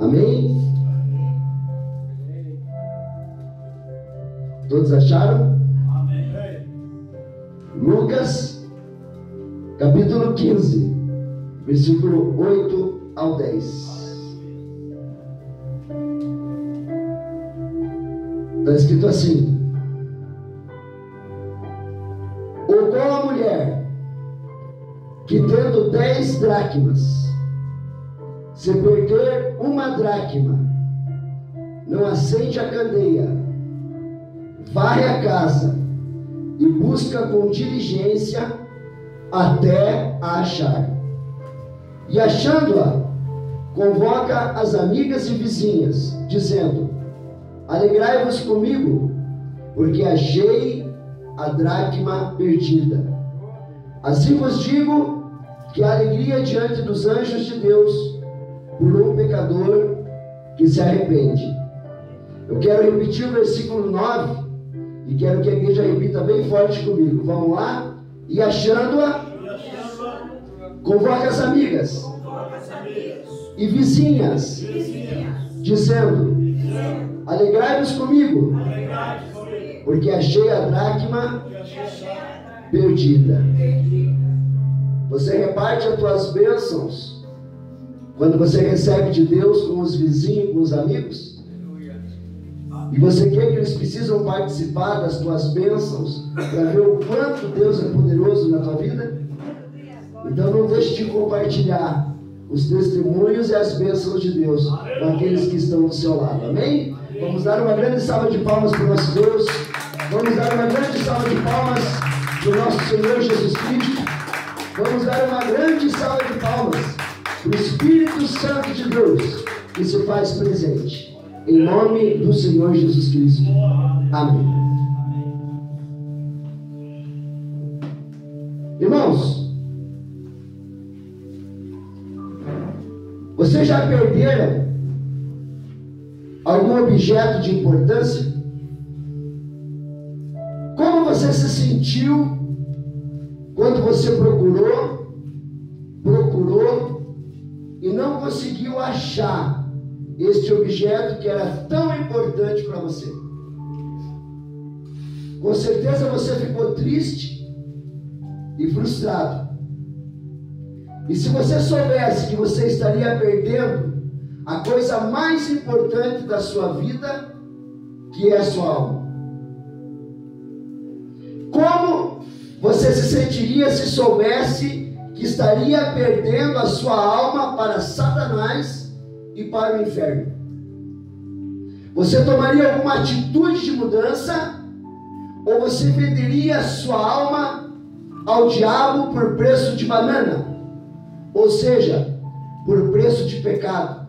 Amém? Todos acharam? Amém. Lucas, capítulo 15, versículo 8 ao 10. Está escrito assim: ou qual a mulher que tendo 10 dracmas, se perder uma dracma, não acende a candeia, varre a casa e busca com diligência até a achar. E achando-a, convoca as amigas e vizinhas, dizendo: alegrai-vos comigo, porque achei a dracma perdida. Assim vos digo que a alegria diante dos anjos de Deus por um pecador que se arrepende. Eu quero repetir o versículo 9 e quero que a igreja repita bem forte comigo. Vamos lá? E achando-a, convoca as amigas e vizinhas, dizendo: alegrai-vos comigo, porque achei a dracma perdida. Você reparte as tuas bênçãos quando você recebe de Deus com os vizinhos, com os amigos? E você quer que eles precisam participar das tuas bênçãos para ver o quanto Deus é poderoso na tua vida? Então não deixe de compartilhar os testemunhos e as bênçãos de Deus com aqueles que estão do seu lado. Amém? Vamos dar uma grande salva de palmas para o nosso Deus. Vamos dar uma grande salva de palmas para o nosso Senhor Jesus Cristo. Vamos dar uma grande salva de palmas para o Espírito Santo de Deus que se faz presente. Em nome do Senhor Jesus Cristo. Amém. Irmãos, vocês já perderam algum objeto de importância? Como você se sentiu quando você procurou e não conseguiu achar este objeto que era tão importante para você? Com certeza você ficou triste e frustrado. E se você soubesse que você estaria perdendo a coisa mais importante da sua vida, que é a sua alma, como você se sentiria se soubesse que estaria perdendo a sua alma para Satanás e para o inferno? Você tomaria alguma atitude de mudança? Ou você venderia a sua alma ao diabo por preço de banana? Ou seja, por preço de pecado?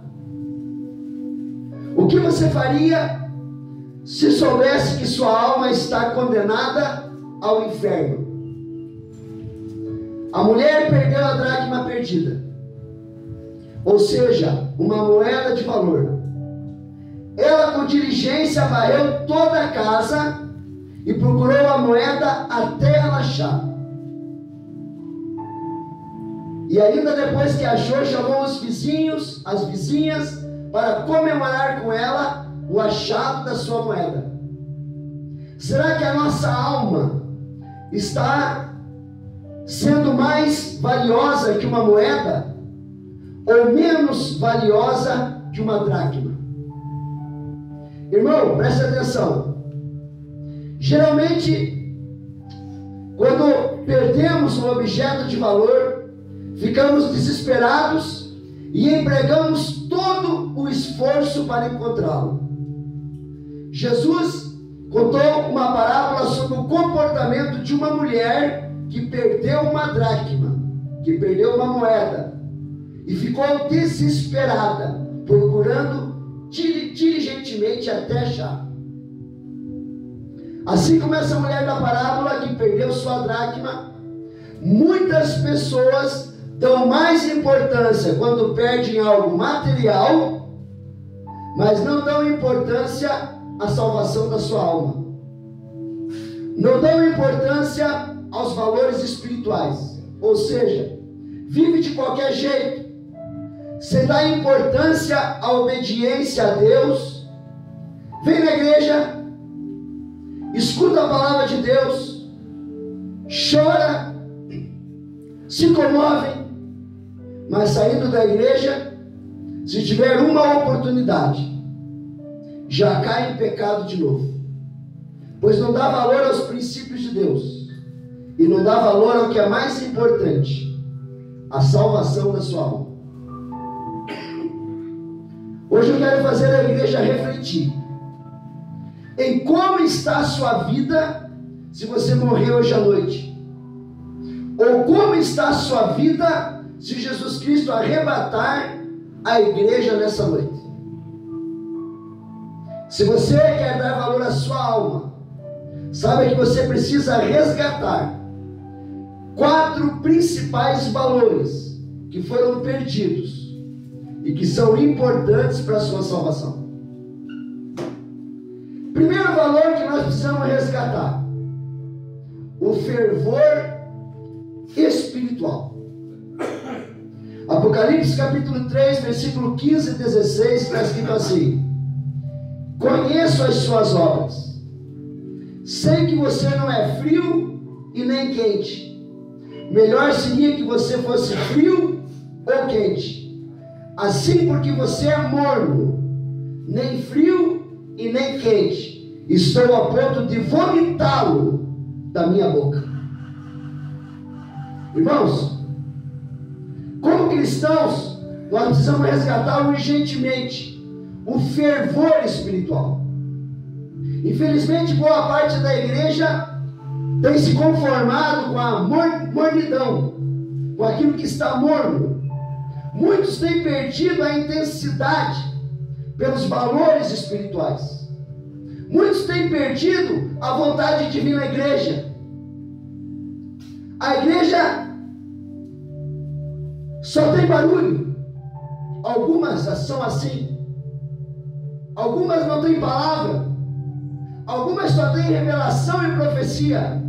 O que você faria se soubesse que sua alma está condenada ao inferno? A mulher perdeu a dracma perdida, ou seja, uma moeda de valor. Ela com diligência varreu toda a casa e procurou a moeda até ela achar. E ainda depois que achou, chamou os vizinhos, as vizinhas, para comemorar com ela o achado da sua moeda. Será que a nossa alma está sendo mais valiosa que uma moeda, ou menos valiosa que uma dracma? Irmão, preste atenção. Geralmente, quando perdemos um objeto de valor, ficamos desesperados e empregamos todo o esforço para encontrá-lo. Jesus contou uma parábola sobre o comportamento de uma mulher que perdeu uma dracma, que perdeu uma moeda, e ficou desesperada, procurando diligentemente até achar. Assim como essa mulher da parábola que perdeu sua dracma, muitas pessoas dão mais importância quando perdem algo material, mas não dão importância à salvação da sua alma. Não dão importância aos valores espirituais. Ou seja, vive de qualquer jeito, Você dá importância à obediência a Deus, vem na igreja, escuta a palavra de Deus, chora, se comove, mas saindo da igreja, se tiver uma oportunidade, já cai em pecado de novo, pois não dá valor aos princípios de Deus, e não dá valor ao que é mais importante, a salvação da sua alma. Hoje eu quero fazer a igreja refletir em como está a sua vida se você morrer hoje à noite, ou como está a sua vida se Jesus Cristo arrebatar a igreja nessa noite. Se você quer dar valor à sua alma, saiba que você precisa resgatar 4 principais valores que foram perdidos e que são importantes para a sua salvação. Primeiro valor que nós precisamos resgatar: o fervor espiritual. Apocalipse capítulo 3, versículo 15 e 16, está escrito assim: conheço as suas obras, sei que você não é frio e nem quente. Melhor seria que você fosse frio ou quente. Assim, porque você é morno, nem frio e nem quente, estou a ponto de vomitá-lo da minha boca. Irmãos, como cristãos, nós precisamos resgatar urgentemente o fervor espiritual. Infelizmente, boa parte da igreja tem se conformado com a mornidão, com aquilo que está morno. Muitos têm perdido a intensidade pelos valores espirituais. Muitos têm perdido a vontade de vir na igreja. A igreja só tem barulho. Algumas são assim. Algumas não têm palavra. Algumas só têm revelação e profecia.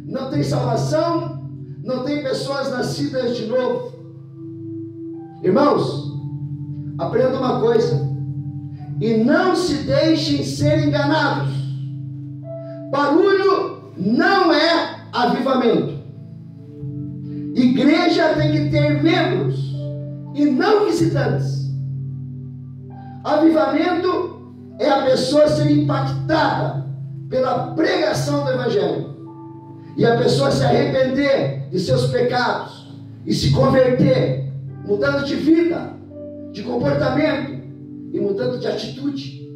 Não tem salvação. Não tem pessoas nascidas de novo. Irmãos, aprenda uma coisa: e não se deixem ser enganados. Barulho não é avivamento. Igreja tem que ter membros e não visitantes. Avivamento é a pessoa ser impactada pela pregação do Evangelho, e a pessoa se arrepender de seus pecados e se converter, mudando de vida, de comportamento e mudando de atitude.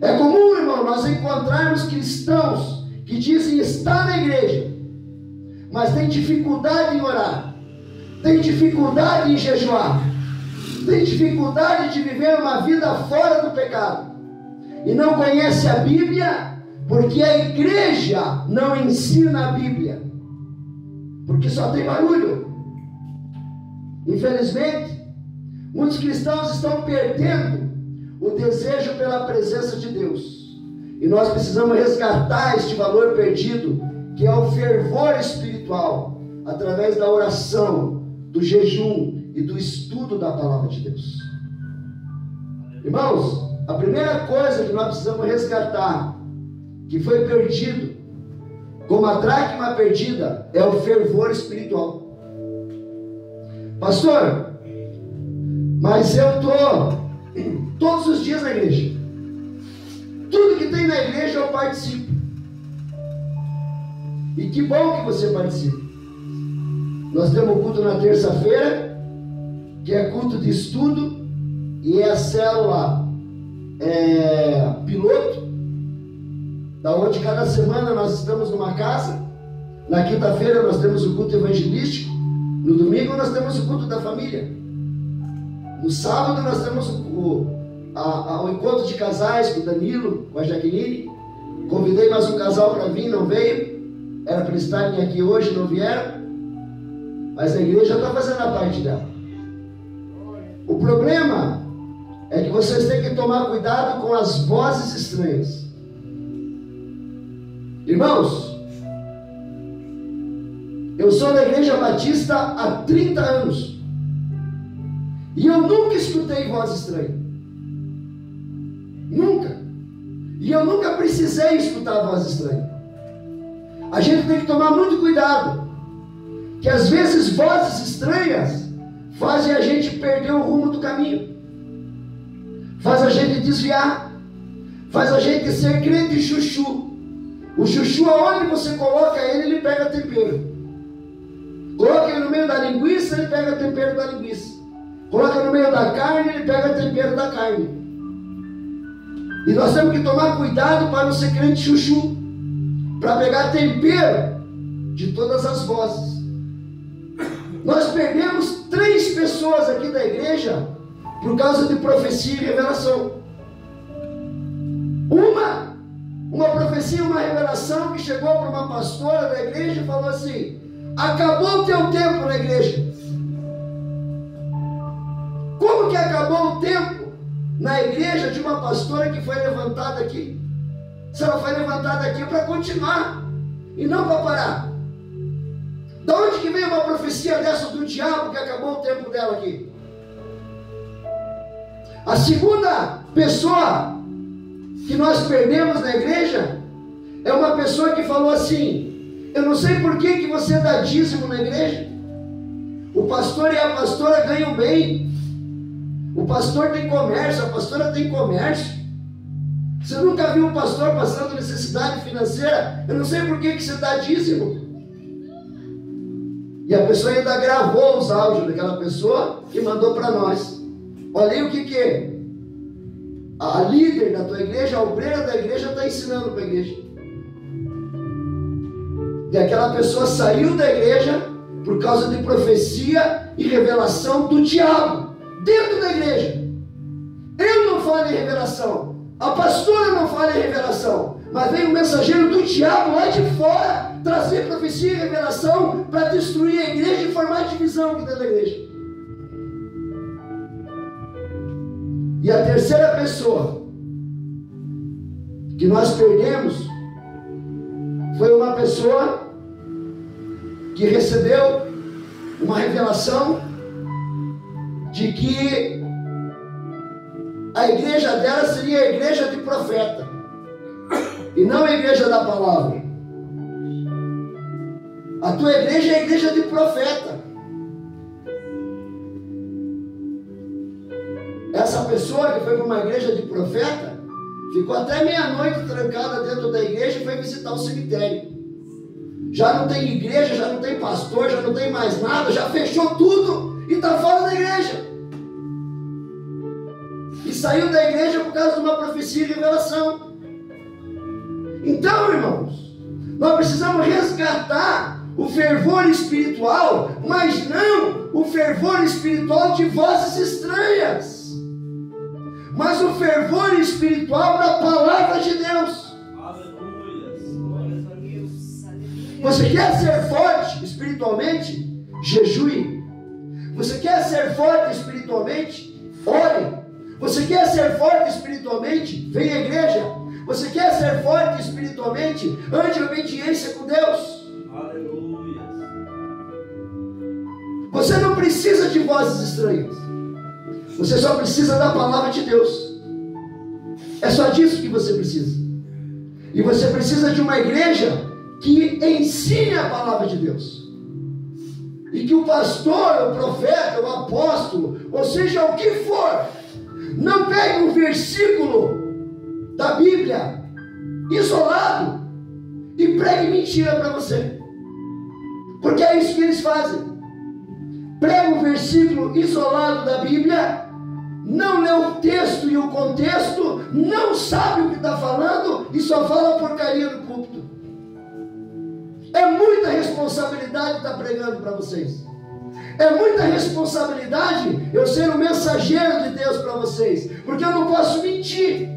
É comum, irmão, nós encontrarmos cristãos que dizem estar na igreja, mas tem dificuldade em orar, tem dificuldade em jejuar, tem dificuldade de viver uma vida fora do pecado, e não conhece a Bíblia, porque a igreja não ensina a Bíblia, porque só tem barulho. Infelizmente, muitos cristãos estão perdendo o desejo pela presença de Deus, e nós precisamos resgatar este valor perdido, que é o fervor espiritual, através da oração, do jejum e do estudo da palavra de Deus. Irmãos, a primeira coisa que nós precisamos resgatar, que foi perdido, como a dracma perdida, é o fervor espiritual. Pastor, mas eu estou todos os dias na igreja, tudo que tem na igreja eu participo. E que bom que você participa. Nós temos culto na terça-feira, que é culto de estudo, e é a célula piloto, da onde cada semana nós estamos numa casa. Na quinta-feira nós temos o culto evangelístico, no domingo nós temos o culto da família, no sábado nós temos o encontro de casais com o Danilo, com a Jaqueline. Convidei mais um casal para vir, não veio, era para eles estarem aqui hoje, não vieram, mas a igreja está fazendo a parte dela. O problema é que vocês têm que tomar cuidado com as vozes estranhas. Irmãos, eu sou da Igreja Batista há 30 anos. E eu nunca escutei voz estranha. Nunca. E eu nunca precisei escutar voz estranha. A gente tem que tomar muito cuidado, que às vezes vozes estranhas fazem a gente perder o rumo do caminho, faz a gente desviar, faz a gente ser crente chuchu. O chuchu, aonde você coloca ele pega tempero. Coloca ele no meio da linguiça, ele pega tempero da linguiça. Coloca no meio da carne, ele pega tempero da carne. E nós temos que tomar cuidado para não ser crente chuchu, para pegar tempero de todas as vozes. Nós perdemos 3 pessoas aqui da igreja por causa de profecia e revelação. Uma profecia, uma revelação que chegou para uma pastora da igreja e falou assim: acabou o teu tempo na igreja. Como que acabou o tempo na igreja de uma pastora que foi levantada aqui? Se ela foi levantada aqui para continuar e não para parar. De onde que veio uma profecia dessa do diabo que acabou o tempo dela aqui? A segunda pessoa que nós perdemos na igreja é uma pessoa que falou assim: eu não sei por que você dá dízimo na igreja. O pastor e a pastora ganham bem. O pastor tem comércio, a pastora tem comércio. Você nunca viu um pastor passando necessidade financeira? Eu não sei por que você dá dízimo. E a pessoa ainda gravou os áudios daquela pessoa e mandou para nós. Olha aí o que a líder da tua igreja, a obreira da igreja está ensinando para a igreja. E aquela pessoa saiu da igreja por causa de profecia e revelação do diabo dentro da igreja. Ele não fala em revelação, a pastora não fala em revelação, mas vem um mensageiro do diabo lá de fora trazer profecia e revelação para destruir a igreja e formar divisão aqui dentro da igreja. E a terceira pessoa que nós perdemos foi uma pessoa que recebeu uma revelação de que a igreja dela seria a igreja de profeta e não a igreja da palavra. A tua igreja é a igreja de profeta. Essa pessoa que foi para uma igreja de profeta ficou até meia-noite trancada dentro da igreja e foi visitar o cemitério. Já não tem igreja, já não tem pastor, já não tem mais nada, já fechou tudo e está fora da igreja. E saiu da igreja por causa de uma profecia e revelação. Então, irmãos, nós precisamos resgatar o fervor espiritual, mas não o fervor espiritual de vozes estranhas, mas o fervor espiritual da palavra de Deus. Você quer ser forte espiritualmente? Jejue. Você quer ser forte espiritualmente? Ore. Você quer ser forte espiritualmente? Venha à igreja. Você quer ser forte espiritualmente? Ande em obediência com Deus. Aleluia. Você não precisa de vozes estranhas. Você só precisa da palavra de Deus. É só disso que você precisa. E você precisa de uma igreja que ensine a palavra de Deus. E que o pastor, o profeta, o apóstolo, ou seja, o que for, não pegue um versículo da Bíblia isolado e pregue mentira para você. Porque é isso que eles fazem. Prega um versículo isolado da Bíblia, não lê o texto e o contexto, não sabe o que está falando e só fala porcaria no púlpito. É muita responsabilidade estar pregando para vocês. É muita responsabilidade eu ser um mensageiro de Deus para vocês, porque eu não posso mentir.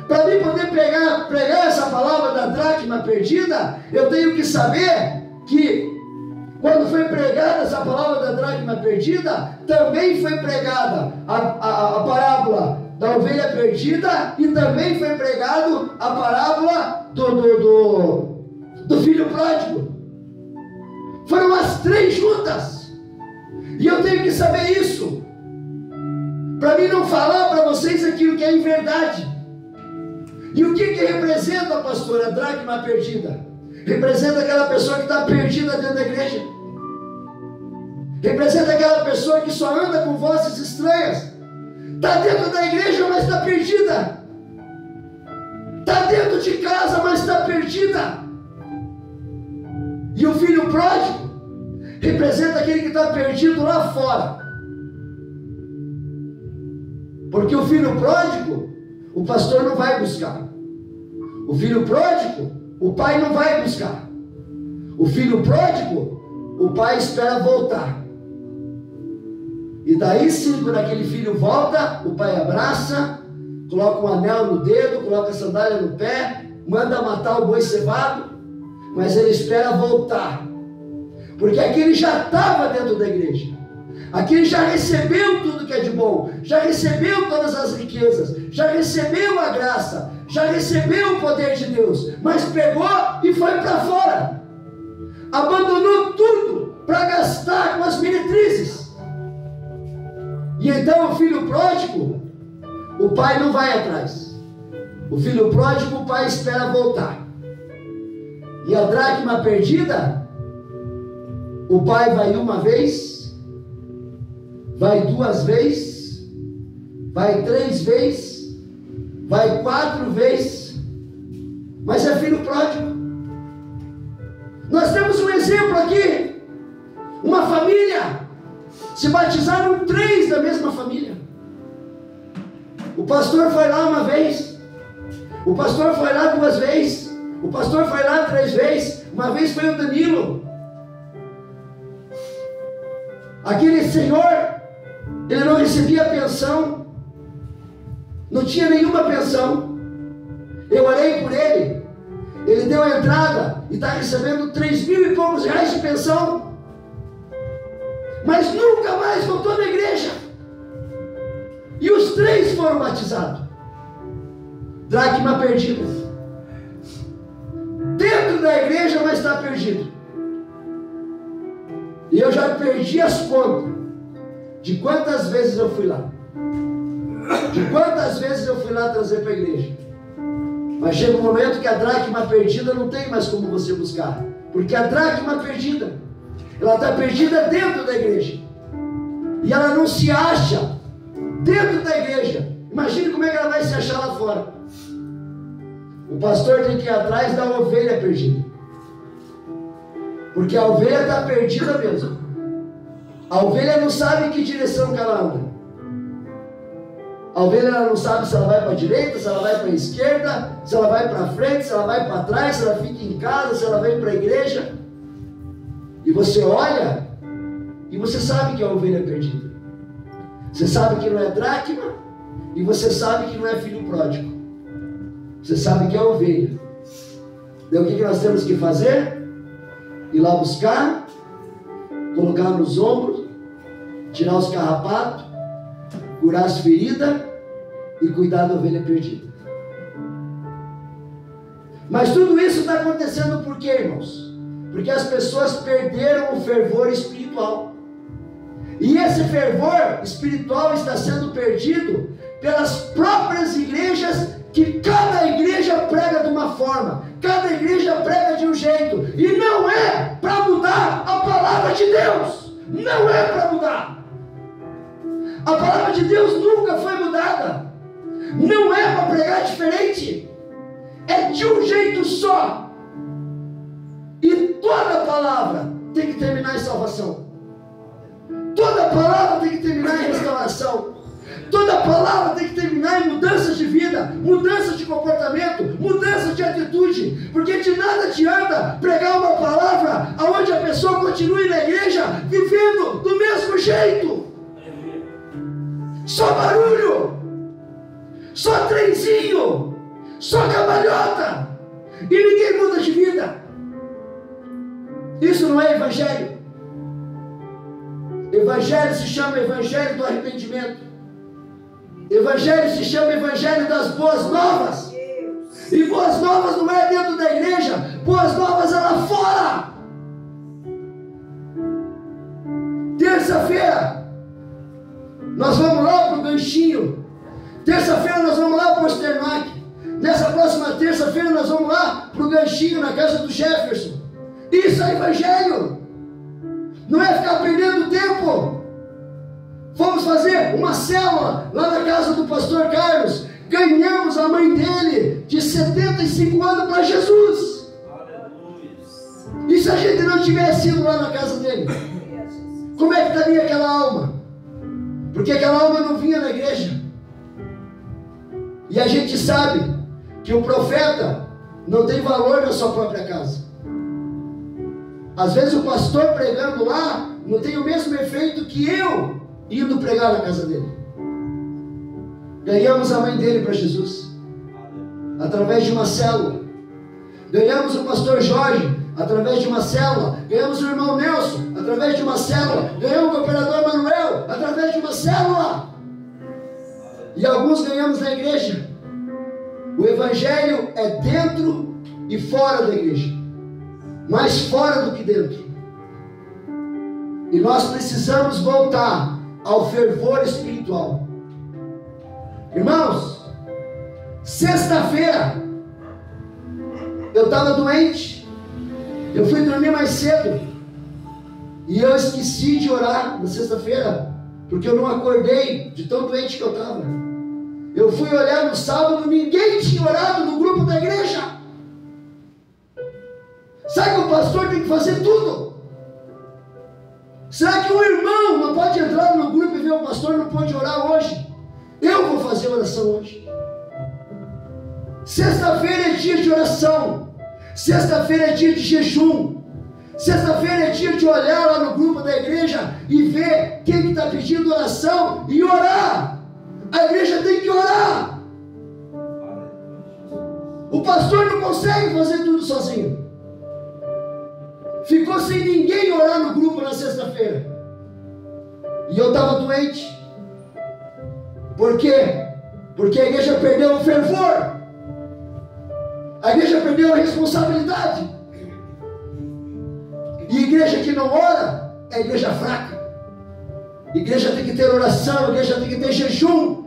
Para mim poder pregar essa palavra da dracma perdida, eu tenho que saber que quando foi pregada essa palavra da dracma perdida, também foi pregada a parábola da ovelha perdida e também foi pregado a parábola do filho pródigo. Foram as 3 juntas. E eu tenho que saber isso, para mim não falar para vocês aquilo que é em verdade. E o que representa, pastor, a dracma perdida? Representa aquela pessoa que está perdida dentro da igreja. Representa aquela pessoa que só anda com vozes estranhas. Está dentro da igreja, mas está perdida. Está dentro de casa, mas está perdida. E o filho pródigo representa aquele que está perdido lá fora. Porque o filho pródigo, o pastor não vai buscar. O filho pródigo, o pai não vai buscar. O filho pródigo, o pai espera voltar. E daí sim, quando aquele filho volta, o pai abraça, coloca um anel no dedo, coloca a sandália no pé, manda matar o boi cevado, mas ele espera voltar. Porque aquele já estava dentro da igreja. Aquele já recebeu tudo que é de bom, já recebeu todas as riquezas, já recebeu a graça, já recebeu o poder de Deus, mas pegou e foi para fora, abandonou tudo para gastar com as meretrizes. E então o filho pródigo, o pai não vai atrás. O filho pródigo, o pai espera voltar. E a dracma perdida, o pai vai uma vez, vai duas vezes, vai três vezes, vai quatro vezes, mas é filho pródigo. Nós temos um exemplo aqui, uma família, se batizaram 3 da mesma família. O pastor foi lá uma vez, o pastor foi lá 2 vezes, o pastor foi lá 3 vezes, uma vez foi o Danilo. Aquele senhor, ele não recebia pensão, não tinha nenhuma pensão. Eu orei por ele, ele deu a entrada e está recebendo 3.000 e poucos reais de pensão, mas nunca mais voltou na igreja. E os 3 foram batizados. Dracma perdida, dentro da igreja, mas está perdido. E eu já perdi as contas de quantas vezes eu fui lá, de quantas vezes eu fui lá trazer para a igreja. Mas chega um momento que a dracma perdida não tem mais como você buscar, porque a dracma perdida, ela está perdida dentro da igreja, e ela não se acha dentro da igreja. Imagine como é que ela vai se achar lá fora. O pastor tem que ir atrás da ovelha perdida, porque a ovelha está perdida mesmo. A ovelha não sabe em que direção que ela anda. A ovelha ela não sabe se ela vai para a direita, se ela vai para a esquerda, se ela vai para frente, se ela vai para trás, se ela fica em casa, se ela vem para a igreja. E você olha e você sabe que é a ovelha perdida. Você sabe que não é dracma e você sabe que não é filho pródigo. Você sabe que é ovelha. Então o que nós temos que fazer? Ir lá buscar, colocar nos ombros, tirar os carrapatos, curar as feridas e cuidar da ovelha perdida. Mas tudo isso está acontecendo por quê, irmãos? Porque as pessoas perderam o fervor espiritual. E esse fervor espiritual está sendo perdido pelas próprias igrejas, que cada igreja prega de uma forma, cada igreja prega de um jeito, e não é para mudar a palavra de Deus, não é para mudar. A palavra de Deus nunca foi mudada, não é para pregar diferente, é de um jeito só, e toda palavra tem que terminar em salvação, toda palavra tem que terminar em restauração, toda palavra tem que terminar em mudança de vida, mudança de comportamento, mudança de atitude, porque de nada adianta pregar uma palavra onde a pessoa continue na igreja vivendo do mesmo jeito, só barulho, só trenzinho, só cambalhota, e ninguém muda de vida. Isso não é evangelho. Evangelho se chama evangelho do arrependimento. Evangelho se chama evangelho das boas novas. E boas novas não é dentro da igreja, boas novas é lá fora. Ter Terça-feira, nós vamos lá para o Ganchinho. Terça-feira, nós vamos lá para o Osternac. Nessa próxima terça-feira, nós vamos lá para o Ganchinho, na casa do Jefferson. Isso é evangelho. Não é ficar perdendo tempo. Fomos fazer uma célula lá na casa do pastor Carlos. Ganhamos a mãe dele de 75 anos para Jesus. E se a gente não tivesse ido lá na casa dele? Como é que estaria aquela alma? Porque aquela alma não vinha na igreja. E a gente sabe que o profeta não tem valor na sua própria casa. Às vezes o pastor pregando lá não tem o mesmo efeito que eu indo pregar na casa dele. Ganhamos a mãe dele para Jesus através de uma célula. Ganhamos o pastor Jorge através de uma célula. Ganhamos o irmão Nelson através de uma célula. Ganhamos o operador Manuel através de uma célula. E alguns ganhamos na igreja. O evangelho é dentro e fora da igreja, mais fora do que dentro. E nós precisamos voltar ao fervor espiritual. Irmãos, sexta-feira eu estava doente. Eu fui dormir mais cedo e eu esqueci de orar na sexta-feira, porque eu não acordei de tão doente que eu estava. Eu fui olhar no sábado, ninguém tinha orado no grupo da igreja. Sabe que o pastor tem que fazer tudo? Será que um irmão não pode entrar no grupo e ver o pastor não pode orar hoje? Eu vou fazer oração hoje. Sexta-feira é dia de oração. Sexta-feira é dia de jejum. Sexta-feira é dia de olhar lá no grupo da igreja e ver quem está pedindo oração e orar. A igreja tem que orar. O pastor não consegue fazer tudo sozinho. Ficou sem ninguém orar no grupo na sexta-feira. E eu estava doente. Por quê? Porque a igreja perdeu o fervor. A igreja perdeu a responsabilidade. E igreja que não ora é igreja fraca. Igreja tem que ter oração, igreja tem que ter jejum.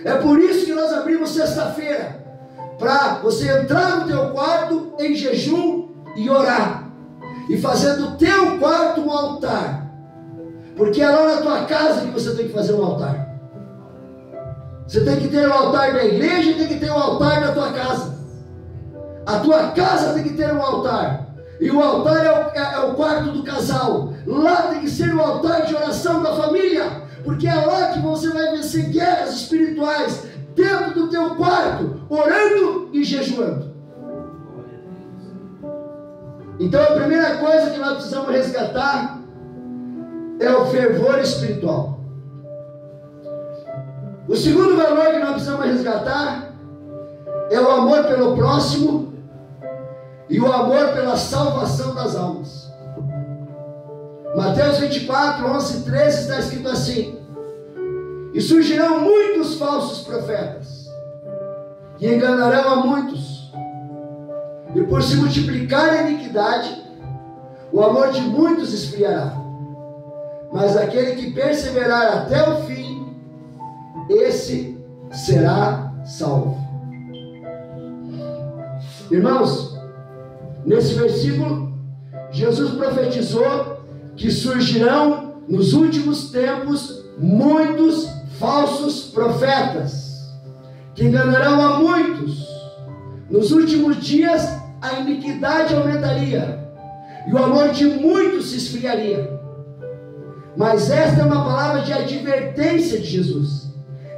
É por isso que nós abrimos sexta-feira, para você entrar no teu quarto em jejum e orar, e fazer do teu quarto um altar, porque é lá na tua casa que você tem que fazer um altar. Você tem que ter o altar da igreja e tem que ter o altar da tua casa. A tua casa tem que ter um altar. E o altar é o quarto do casal. Lá tem que ser o altar de oração da família. Porque é lá que você vai vencer guerras espirituais. Dentro do teu quarto, orando e jejuando. Então a primeira coisa que nós precisamos resgatar é o fervor espiritual. O segundo valor que nós precisamos resgatar é o amor pelo próximo e o amor pela salvação das almas. Mateus 24, 11 e 13 está escrito assim: e surgirão muitos falsos profetas, que enganarão a muitos, e por se multiplicar a iniquidade, o amor de muitos esfriará. Mas aquele que perseverar até o fim, esse será salvo. Irmãos, nesse versículo, Jesus profetizou que surgirão nos últimos tempos muitos falsos profetas, que enganarão a muitos. Nos últimos dias a iniquidade aumentaria e o amor de muitos se esfriaria. Mas esta é uma palavra de advertência de Jesus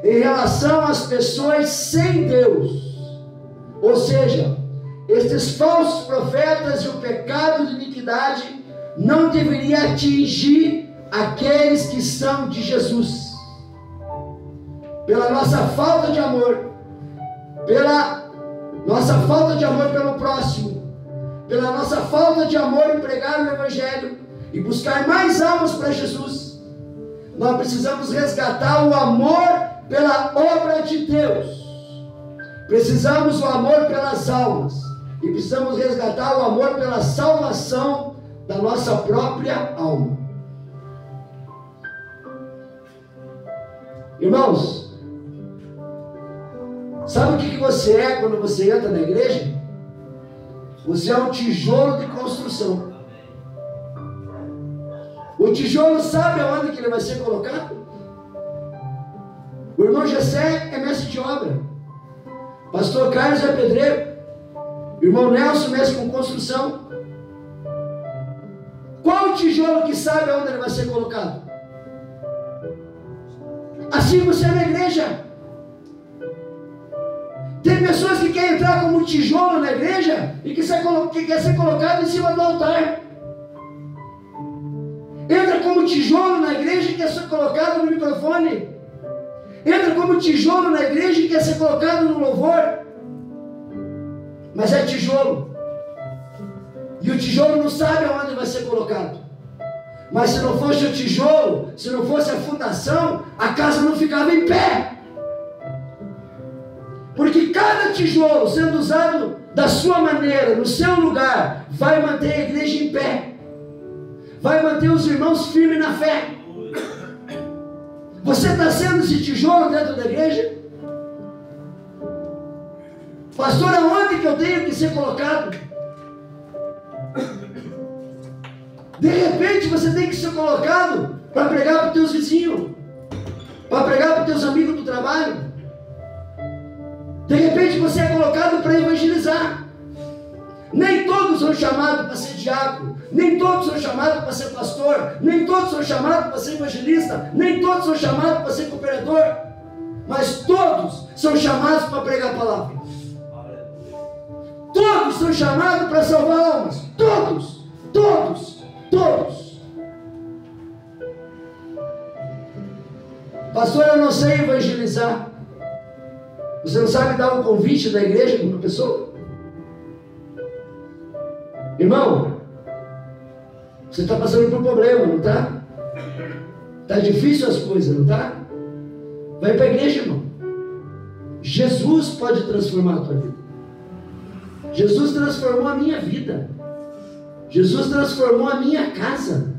em relação às pessoas sem Deus. Ou seja, estes falsos profetas e o pecado de iniquidade não deveria atingir aqueles que são de Jesus. Pela nossa falta de amor, pela nossa falta de amor pelo próximo, pela nossa falta de amor em pregar o Evangelho e buscar mais almas para Jesus, nós precisamos resgatar o amor pela obra de Deus. Precisamos do amor pelas almas e precisamos resgatar o amor pela salvação da nossa própria alma. Irmãos, sabe o que você é quando você entra na igreja? Você é um tijolo de construção. O tijolo sabe aonde que ele vai ser colocado? O irmão Jessé é mestre de obra. Pastor Carlos é pedreiro. Irmão Nelson, mestre com construção. Qual o tijolo que sabe aonde ele vai ser colocado? Assim você é na igreja. Tem pessoas que querem entrar como tijolo na igreja e que quer ser colocado em cima do altar. Entra como tijolo na igreja e quer ser colocado no microfone. Entra como tijolo na igreja e quer ser colocado no louvor. Mas é tijolo. E o tijolo não sabe aonde vai ser colocado. Mas se não fosse o tijolo, se não fosse a fundação, a casa não ficava em pé. Porque cada tijolo sendo usado da sua maneira, no seu lugar, vai manter a igreja em pé. Vai manter os irmãos firmes na fé. Você está sendo esse tijolo dentro da igreja? Pastor, aonde que eu tenho que ser colocado? De repente você tem que ser colocado para pregar para os teus vizinhos, para pregar para os teus amigos do trabalho. De repente você é colocado para evangelizar. Nem todos são chamados para ser diácono, nem todos são chamados para ser pastor, nem todos são chamados para ser evangelista, nem todos são chamados para ser cooperador, mas todos são chamados para pregar a palavra. Todos são chamados para salvar almas. Todos, todos, todos. Pastor, eu não sei evangelizar. Você não sabe dar um convite da igreja para uma pessoa? Irmão, você está passando por um problema, não está? Está difícil as coisas, não está? Vai para a igreja, irmão. Jesus pode transformar a tua vida. Jesus transformou a minha vida. Jesus transformou a minha casa.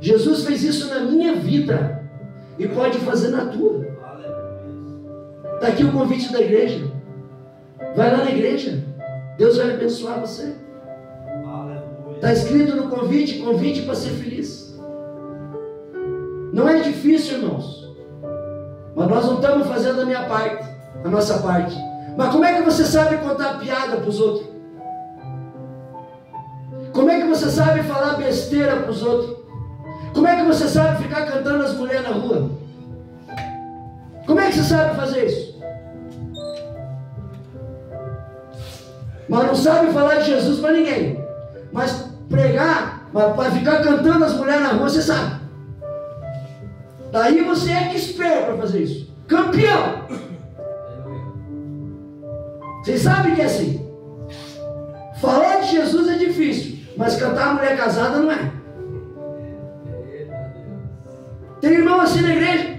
Jesus fez isso na minha vida e pode fazer na tua. Está aqui o convite da igreja. Vai lá na igreja. Deus vai abençoar você. Está escrito no convite, convite para ser feliz. Não é difícil, irmãos. Mas nós não estamos fazendo a nossa parte. Mas como é que você sabe contar piada para os outros? Como é que você sabe falar besteira para os outros? Como é que você sabe ficar cantando as mulheres na rua? Como é que você sabe fazer isso? Mas não sabe falar de Jesus para ninguém. Mas pregar, para ficar cantando as mulheres na rua, você sabe. Daí você é expert para fazer isso. Campeão! Vocês sabem que é assim. Falar de Jesus é difícil, mas cantar a mulher casada não é. Tem irmão assim na igreja?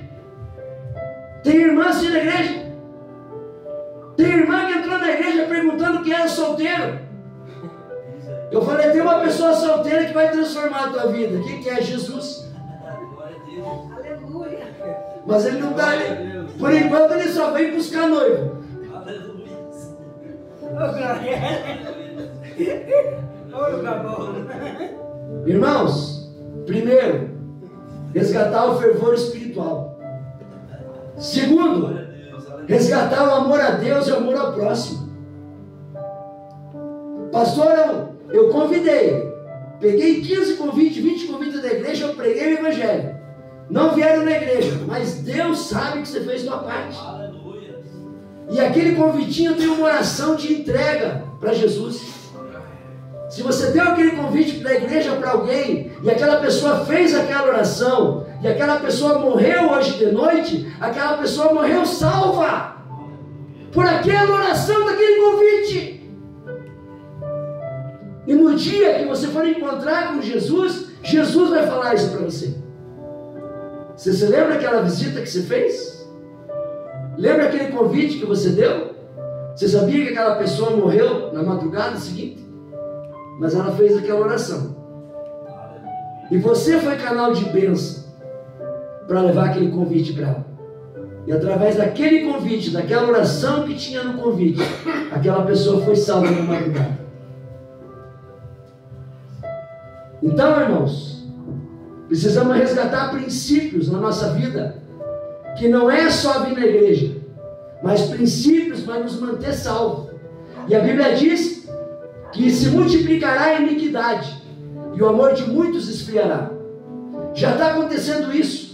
Tem irmã assim na igreja? Tem irmã que entrou na igreja perguntando quem era solteiro. Eu falei, tem uma pessoa solteira que vai transformar a tua vida. Quem que é? Jesus. Aleluia. Mas ele não está ali. Por enquanto ele só vem buscar noivo. Irmãos, primeiro, resgatar o fervor espiritual. Segundo, resgatar o amor a Deus e o amor ao próximo. Pastor, eu convidei, peguei 15 convites, 20 convites da igreja, eu preguei o evangelho. Não vieram na igreja, mas Deus sabe que você fez sua parte. E aquele convitinho tem uma oração de entrega para Jesus. Se você deu aquele convite para a igreja para alguém, e aquela pessoa fez aquela oração, e aquela pessoa morreu hoje de noite, aquela pessoa morreu salva, por aquela oração daquele convite. E no dia que você for encontrar com Jesus, Jesus vai falar isso para você. Você se lembra daquela visita que você fez? Lembra aquele convite que você deu? Você sabia que aquela pessoa morreu na madrugada seguinte? Mas ela fez aquela oração. E você foi canal de bênção para levar aquele convite para ela. E através daquele convite, daquela oração que tinha no convite, aquela pessoa foi salva na madrugada. Então, irmãos, precisamos resgatar princípios na nossa vida, que não é só vir na igreja, mas princípios para nos manter salvos. E a Bíblia diz que se multiplicará a iniquidade, e o amor de muitos esfriará. Já está acontecendo isso.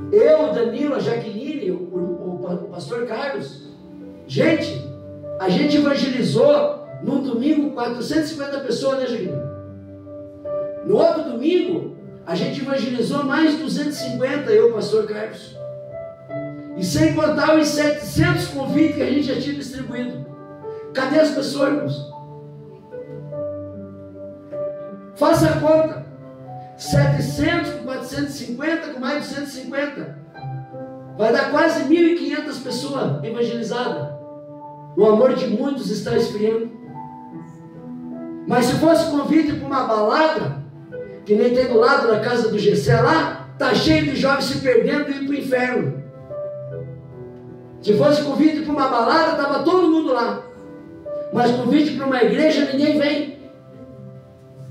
Eu, Danilo, a Jaqueline, o pastor Carlos, a gente evangelizou num domingo 450 pessoas, né, Jaqueline? No outro domingo, a gente evangelizou mais de 250, eu, pastor Carlos. E sem contar os 700 convites que a gente já tinha distribuído. Cadê as pessoas, irmãos? Faça a conta. 700 com 450 com mais de 150. Vai dar quase 1.500 pessoas evangelizadas. O amor de muitos está esfriando. Mas se fosse convite para uma balada, que nem tem do lado da casa do Gessé lá, está cheio de jovens se perdendo e indo para o inferno. Se fosse convite para uma balada, estava todo mundo lá. Mas convite para uma igreja, ninguém vem.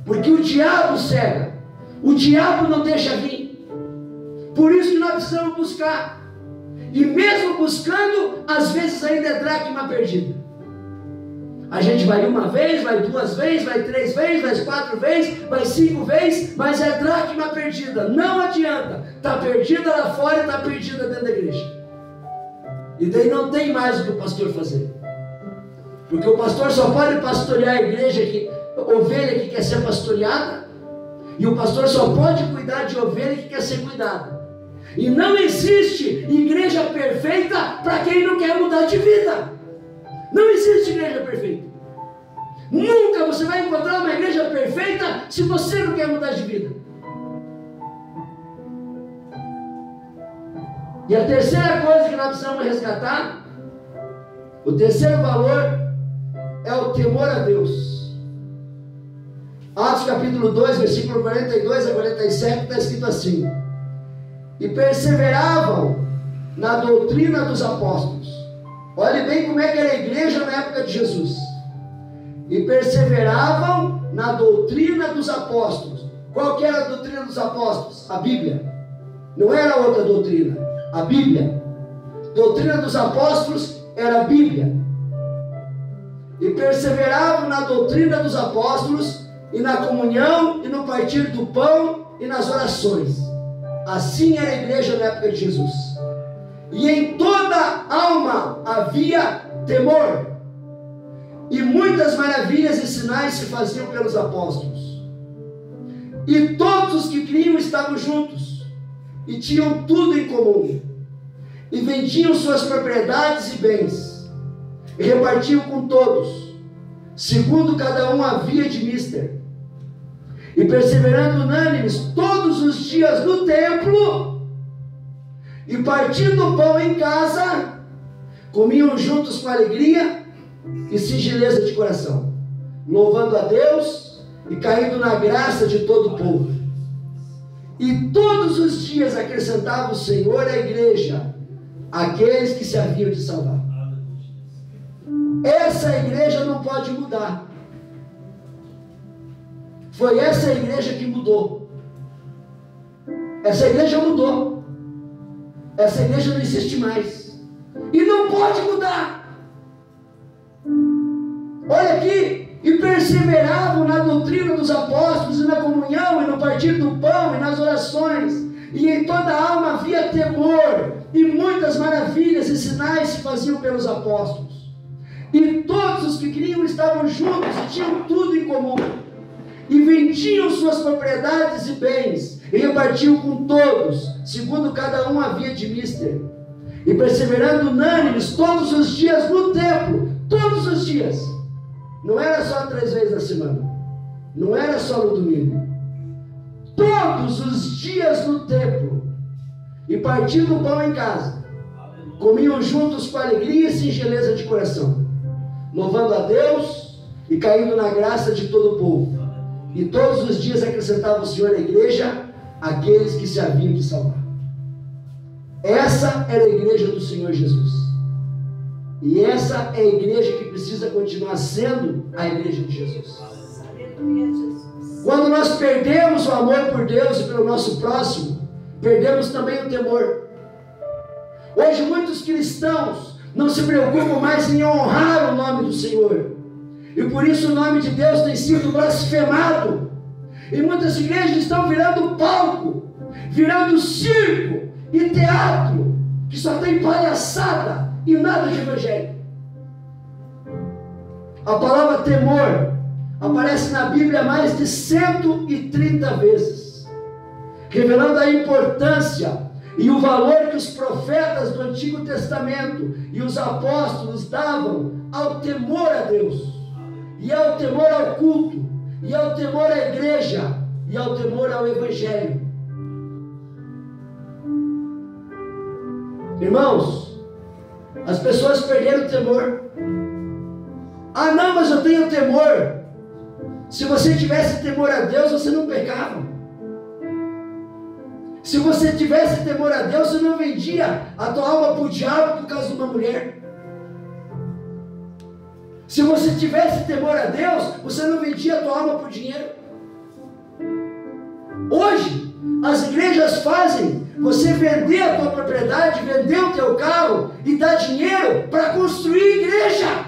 Porque o diabo cega. O diabo não deixa vir. Por isso que nós precisamos buscar. E mesmo buscando, às vezes ainda é dracma perdida. A gente vai uma vez, vai duas vezes, vai 3 vezes, vai 4 vezes, vai 5 vezes, mas é dracma perdida. Não adianta. Está perdida lá fora e está perdida dentro da igreja. E daí não tem mais o que o pastor fazer. Porque o pastor só pode pastorear a igreja, ovelha que quer ser pastoreada. E o pastor só pode cuidar de ovelha que quer ser cuidada. E não existe igreja perfeita para quem não quer mudar de vida. Não existe igreja perfeita. Nunca você vai encontrar uma igreja perfeita se você não quer mudar de vida. E a terceira coisa que nós precisamos resgatar, o terceiro valor, é o temor a Deus. Atos capítulo 2, versículo 42 a 47, está escrito assim: e perseveravam na doutrina dos apóstolos. Olhe bem como é que era a igreja na época de Jesus. E perseveravam na doutrina dos apóstolos. Qual que era a doutrina dos apóstolos? A Bíblia. Não era outra doutrina. A Bíblia. Doutrina dos apóstolos era a Bíblia. E perseveravam na doutrina dos apóstolos, e na comunhão, e no partir do pão, e nas orações. Assim era a igreja na época de Jesus. E em toda alma havia temor, e muitas maravilhas e sinais se faziam pelos apóstolos. E todos os que criam estavam juntos, e tinham tudo em comum, e vendiam suas propriedades e bens, e repartiam com todos, segundo cada um havia de mister. E perseverando unânimes todos os dias no templo, e partindo o pão em casa, comiam juntos com alegria e singeleza de coração, louvando a Deus e caindo na graça de todo o povo. E todos os dias acrescentava o Senhor à igreja aqueles que se haviam de salvar. Essa igreja não pode mudar. Foi essa igreja que mudou. Essa igreja mudou. Essa igreja não existe mais. E não pode mudar. Olha aqui. E perseveravam na doutrina dos apóstolos, e na comunhão, e no partir do pão, e nas orações. E em toda a alma havia temor, e muitas maravilhas e sinais se faziam pelos apóstolos. E todos os que criam estavam juntos, e tinham tudo em comum. E vendiam suas propriedades e bens, e repartiam com todos, segundo cada um havia de mister. E perseverando unânimes todos os dias no templo, todos os dias. Não era só 3 vezes na semana, não era só no domingo. Todos os dias no templo, e partindo o pão em casa, comiam juntos com alegria e singeleza de coração, louvando a Deus e caindo na graça de todo o povo. E todos os dias acrescentava o Senhor à igreja aqueles que se haviam de salvar. Essa era a igreja do Senhor Jesus. E essa é a igreja que precisa continuar sendo a igreja de Jesus. Quando nós perdemos o amor por Deus e pelo nosso próximo, perdemos também o temor. Hoje muitos cristãos não se preocupam mais em honrar o nome do Senhor. E por isso o nome de Deus tem sido blasfemado. E muitas igrejas estão virando palco, virando circo e teatro, que só tem palhaçada e nada de evangelho. A palavra temor aparece na Bíblia mais de 130 vezes, revelando a importância e o valor que os profetas do Antigo Testamento e os apóstolos davam ao temor a Deus, e ao temor ao culto, e ao temor à igreja, e ao temor ao Evangelho. Irmãos, as pessoas perderam o temor. Ah, não, mas eu tenho temor. Se você tivesse temor a Deus, você não pecava. Se você tivesse temor a Deus, você não vendia a tua alma para o diabo por causa de uma mulher. Se você tivesse temor a Deus, você não vendia a tua alma por dinheiro. Hoje, as igrejas fazem você vender a tua propriedade, vender o teu carro e dar dinheiro para construir igreja.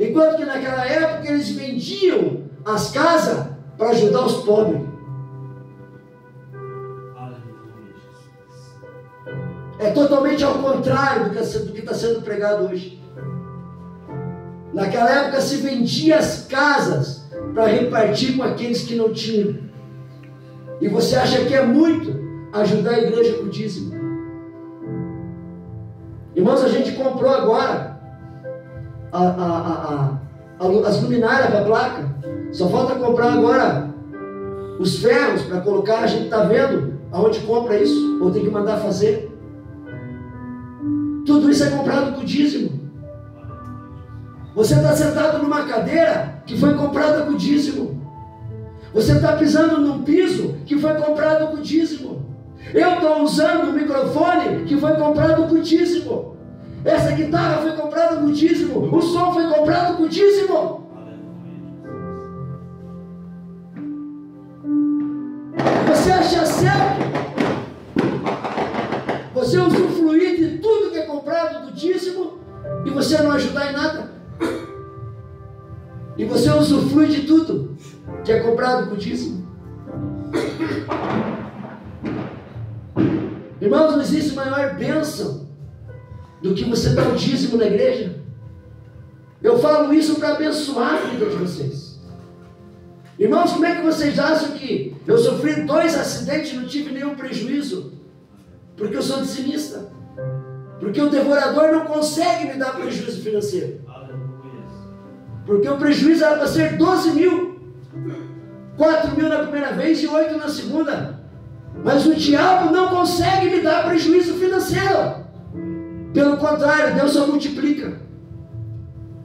Enquanto que naquela época eles vendiam as casas para ajudar os pobres. É totalmente ao contrário do que está sendo pregado hoje. Naquela época se vendia as casas para repartir com aqueles que não tinham. E você acha que é muito ajudar a igreja com o dízimo? Irmãos, a gente comprou agora as luminárias para a placa. Só falta comprar agora os ferros para colocar. A gente está vendo aonde compra isso, ou tem que mandar fazer. Tudo isso é comprado com dízimo. Você está sentado numa cadeira que foi comprada com dízimo. Você está pisando num piso que foi comprado com dízimo. Eu estou usando um microfone que foi comprado com dízimo. Essa guitarra foi comprada com dízimo. O som foi comprado com dízimo. Você acha certo você usufruir de tudo que é comprado do dízimo e você não ajudar em nada? E você usufrui de tudo que é comprado com dízimo? Irmãos, não existe maior bênção do que você dar o dízimo na igreja. Eu falo isso para abençoar a vida de vocês. Irmãos, como é que vocês acham que eu sofri 2 acidentes e não tive nenhum prejuízo? Porque eu sou dizimista. Porque o devorador não consegue me dar prejuízo financeiro. Porque o prejuízo era para ser 12 mil. 4 mil na primeira vez e 8 na segunda. Mas o diabo não consegue me dar prejuízo financeiro. Pelo contrário, Deus só multiplica.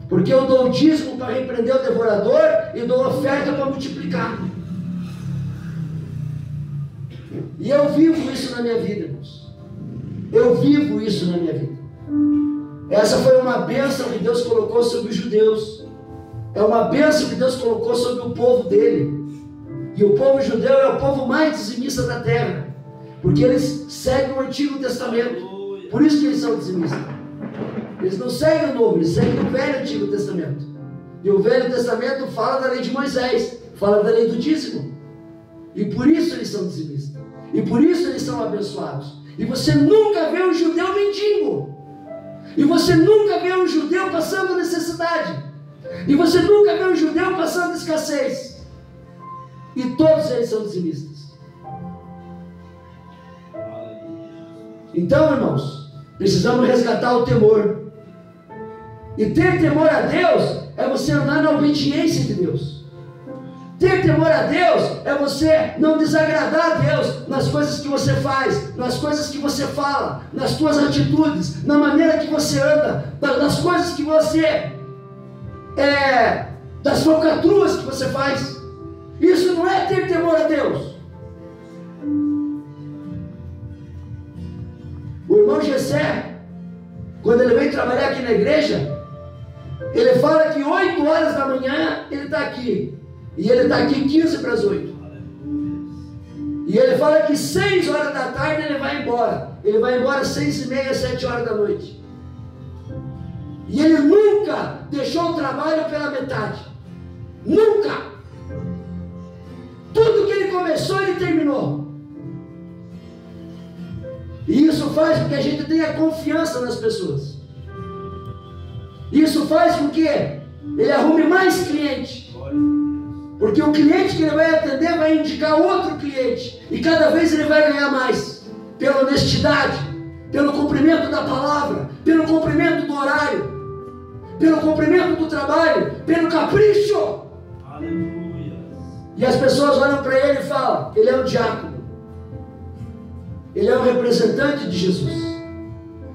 Porque eu dou o dízimo para repreender o devorador e dou oferta para multiplicar. E eu vivo isso na minha vida, irmãos. Eu vivo isso na minha vida. Essa foi uma bênção que Deus colocou sobre os judeus. É uma bênção que Deus colocou sobre o povo dele. E o povo judeu é o povo mais dizimista da terra. Porque eles seguem o Antigo Testamento. Por isso que eles são dizimistas. Eles não seguem o Novo, eles seguem o Velho Antigo Testamento. E o Velho Testamento fala da lei de Moisés, fala da lei do dízimo. E por isso eles são dizimistas. E por isso eles são abençoados. E você nunca vê um judeu mendigo. E você nunca vê um judeu passando necessidade. E você nunca vê um judeu passando escassez. E todos eles são dizimistas. Então, irmãos, precisamos resgatar o temor. E ter temor a Deus é você andar na obediência de Deus. Ter temor a Deus é você não desagradar a Deus nas coisas que você faz, nas coisas que você fala, nas suas atitudes, na maneira que você anda, nas coisas que você das falcatruas que você faz. Isso não é ter temor a Deus. irmão Gessé, quando ele vem trabalhar aqui na igreja, ele fala que 8 horas da manhã ele está aqui. E ele está aqui 15 para as 8. E ele fala que 6 horas da tarde ele vai embora. Ele vai embora às 6h30, 7 horas da noite. E ele nunca deixou o trabalho pela metade. Nunca. Tudo que ele começou, ele terminou. E isso faz com que a gente tenha confiança nas pessoas. Isso faz com que ele arrume mais cliente. Porque o cliente que ele vai atender vai indicar outro cliente. E cada vez ele vai ganhar mais. Pela honestidade, pelo cumprimento da palavra, pelo cumprimento do horário, pelo cumprimento do trabalho, pelo capricho. Aleluia. E as pessoas olham para ele e falam: ele é um diácono. Ele é um representante de Jesus.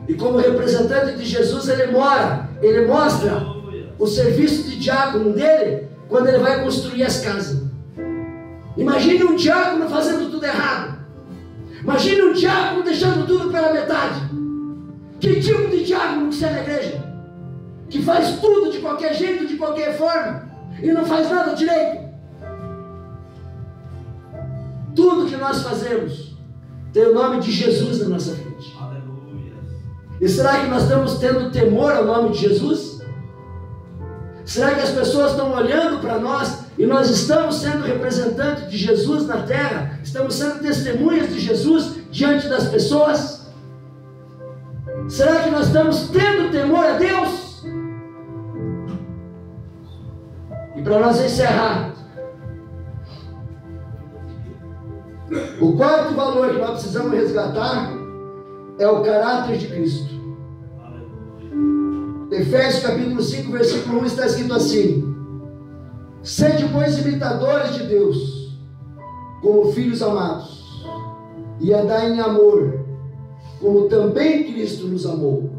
E como representante de Jesus ele mostra o serviço de diácono dele quando ele vai construir as casas. Imagine um diácono fazendo tudo errado. Imagine um diácono deixando tudo pela metade. Que tipo de diácono que você é na igreja? Que faz tudo de qualquer jeito, de qualquer forma, e não faz nada direito. Tudo que nós fazemos tem o nome de Jesus na nossa frente. Aleluia. E será que nós estamos tendo temor ao nome de Jesus? Será que as pessoas estão olhando para nós e nós estamos sendo representantes de Jesus na terra? Estamos sendo testemunhas de Jesus diante das pessoas? Será que nós estamos tendo temor a Deus? E para nós encerrar, o quarto valor que nós precisamos resgatar é o caráter de Cristo. Efésios capítulo 5, versículo 1 está escrito assim: sede, pois, imitadores de Deus, como filhos amados, e andai em amor, como também Cristo nos amou,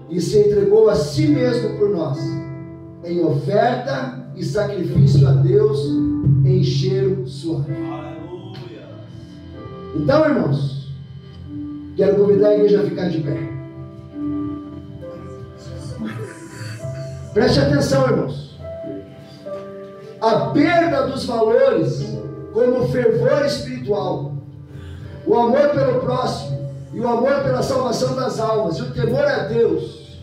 e se entregou a si mesmo por nós, em oferta e sacrifício a Deus, em cheiro suave. Então, irmãos, quero convidar a igreja a ficar de pé. Preste atenção, irmãos. A perda dos valores, como o fervor espiritual, o amor pelo próximo e o amor pela salvação das almas e o temor a Deus,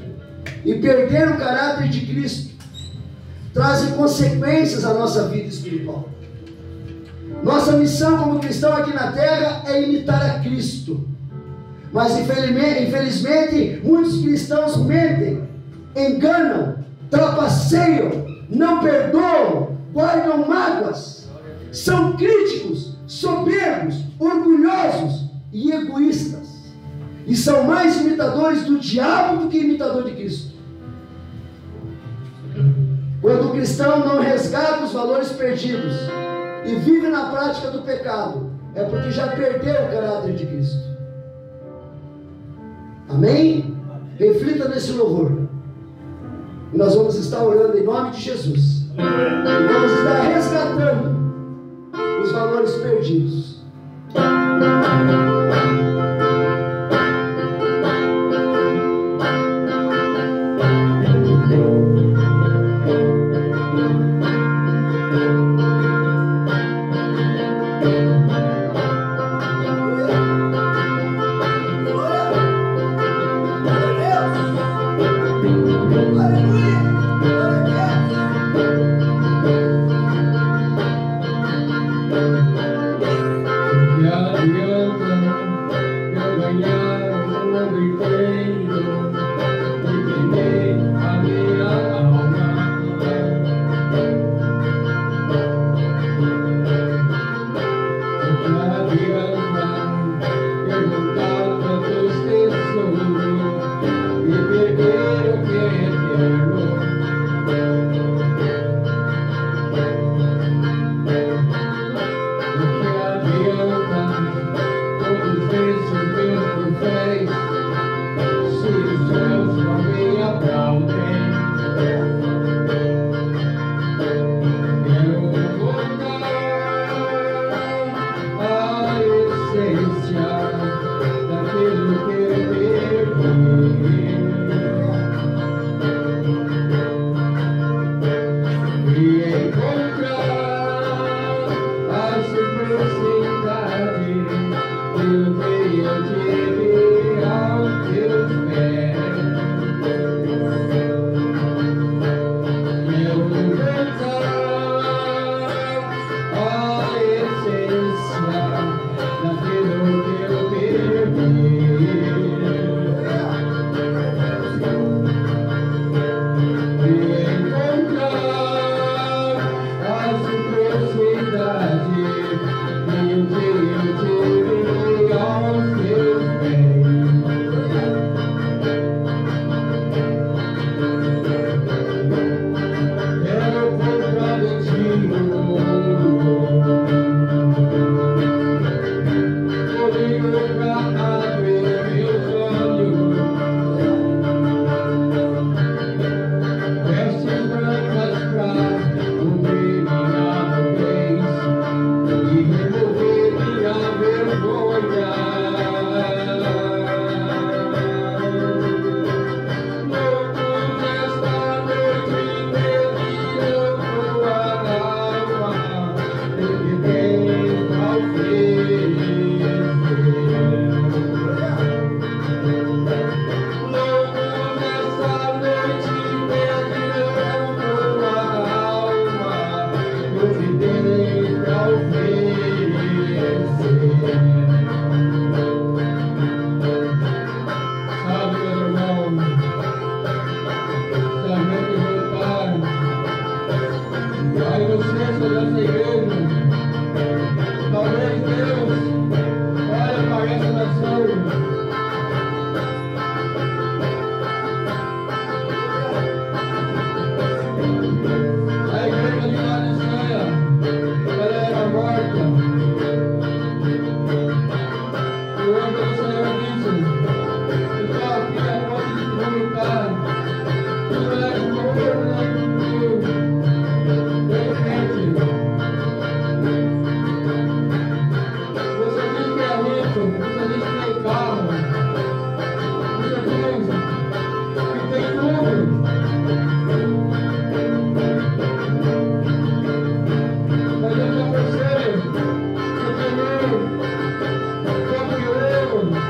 e perder o caráter de Cristo, trazem consequências à nossa vida espiritual. Nossa missão como cristão aqui na terra é imitar a Cristo. Mas infelizmente muitos cristãos mentem, enganam, trapaceiam, não perdoam, guardam mágoas, são críticos, soberbos, orgulhosos e egoístas, e são mais imitadores do diabo do que imitador de Cristo. Quando o cristão não resgata os valores perdidos e vive na prática do pecado, é porque já perdeu o caráter de Cristo. Amém? Reflita nesse louvor. E nós vamos estar orando em nome de Jesus. E vamos estar resgatando os valores perdidos. carro, muita coisa, que tem tudo. Mas eu já percebo que eu tenho copo de ouro, filho.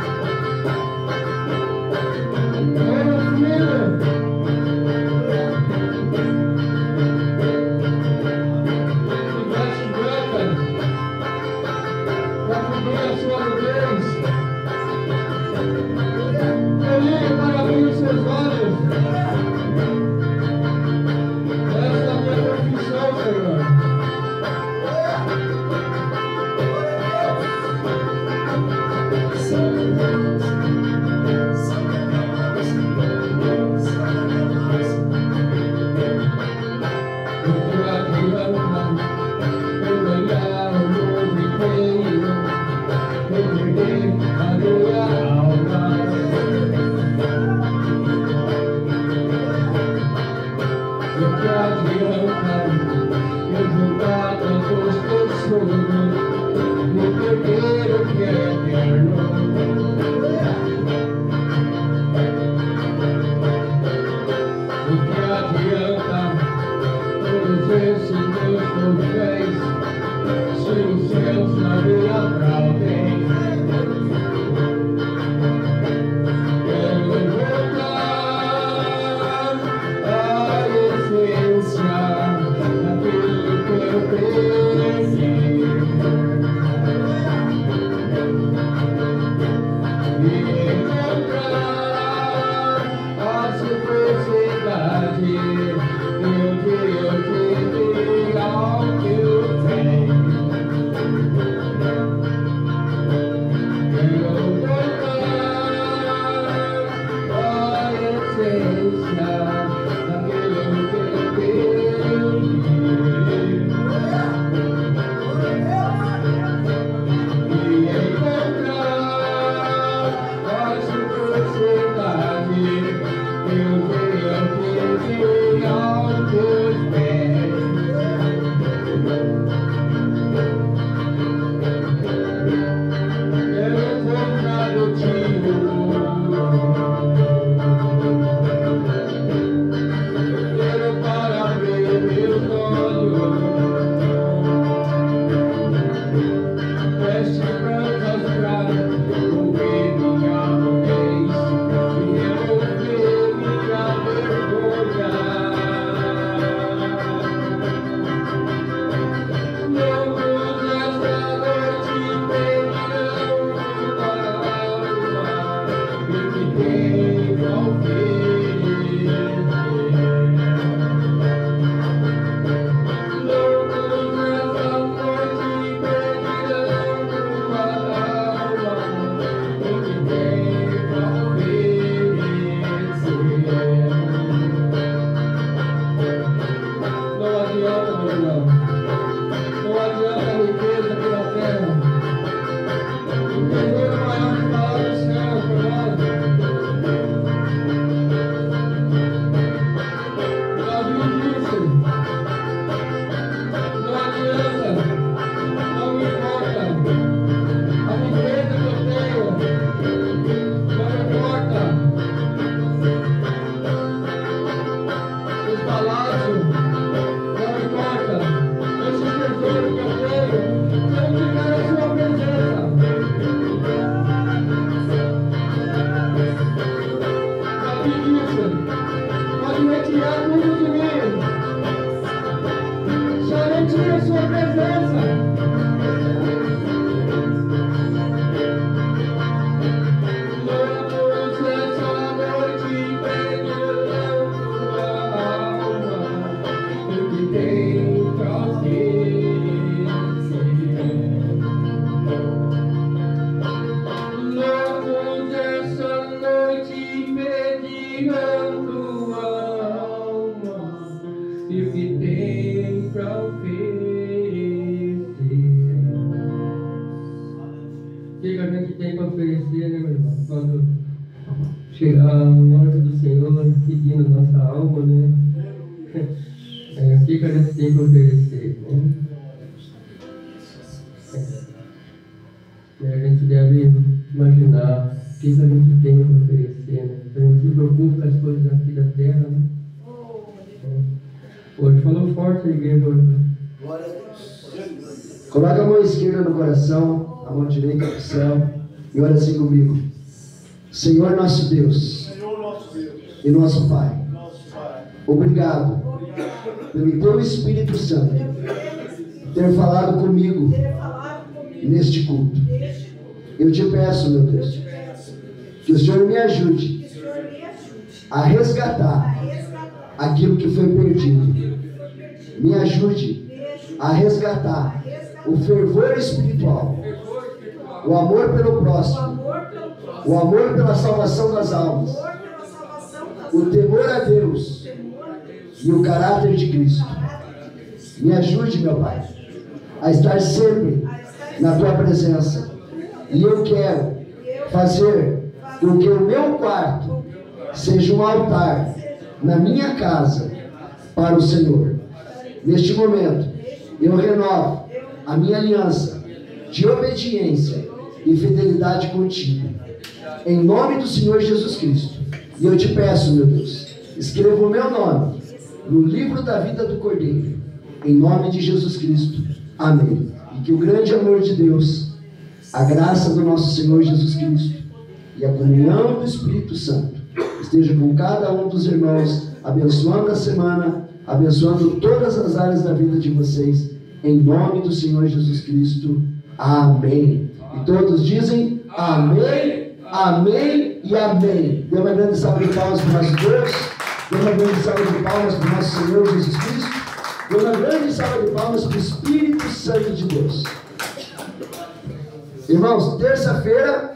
Chegar longe do Senhor, pedindo nossa alma, né? O que a gente tem que oferecer, né? A gente deve imaginar o que a gente tem para oferecer, né? A gente se preocupa com as coisas aqui da terra, né? Hoje falou forte a igreja hoje. Glória a Deus. Coloca a mão esquerda no coração, a mão direita no céu e ora assim comigo. Senhor nosso Deus, e nosso Pai, obrigado pelo Teu Espírito Santo ter falado comigo neste culto. Eu te peço, meu Deus, que o Senhor me ajude a resgatar aquilo que foi perdido. Me ajude a resgatar o fervor espiritual, o amor pelo próximo, o amor pela salvação das almas, o temor a Deus e o caráter de Cristo. Me ajude, meu Pai, a estar sempre na Tua presença. E eu quero fazer com que o meu quarto seja um altar na minha casa para o Senhor. Neste momento, eu renovo a minha aliança de obediência e fidelidade contigo. Em nome do Senhor Jesus Cristo. E eu te peço, meu Deus, escreva o meu nome no livro da vida do Cordeiro. Em nome de Jesus Cristo. Amém. E que o grande amor de Deus, a graça do nosso Senhor Jesus Cristo e a comunhão do Espírito Santo esteja com cada um dos irmãos, abençoando a semana, abençoando todas as áreas da vida de vocês, em nome do Senhor Jesus Cristo. Amém. E todos dizem amém, amém e amém. Dê uma grande salva de palmas para o nosso Deus. Dê uma grande salva de palmas para o nosso Senhor Jesus Cristo. Dê uma grande salva de palmas para o Espírito Santo de Deus. Irmãos, terça-feira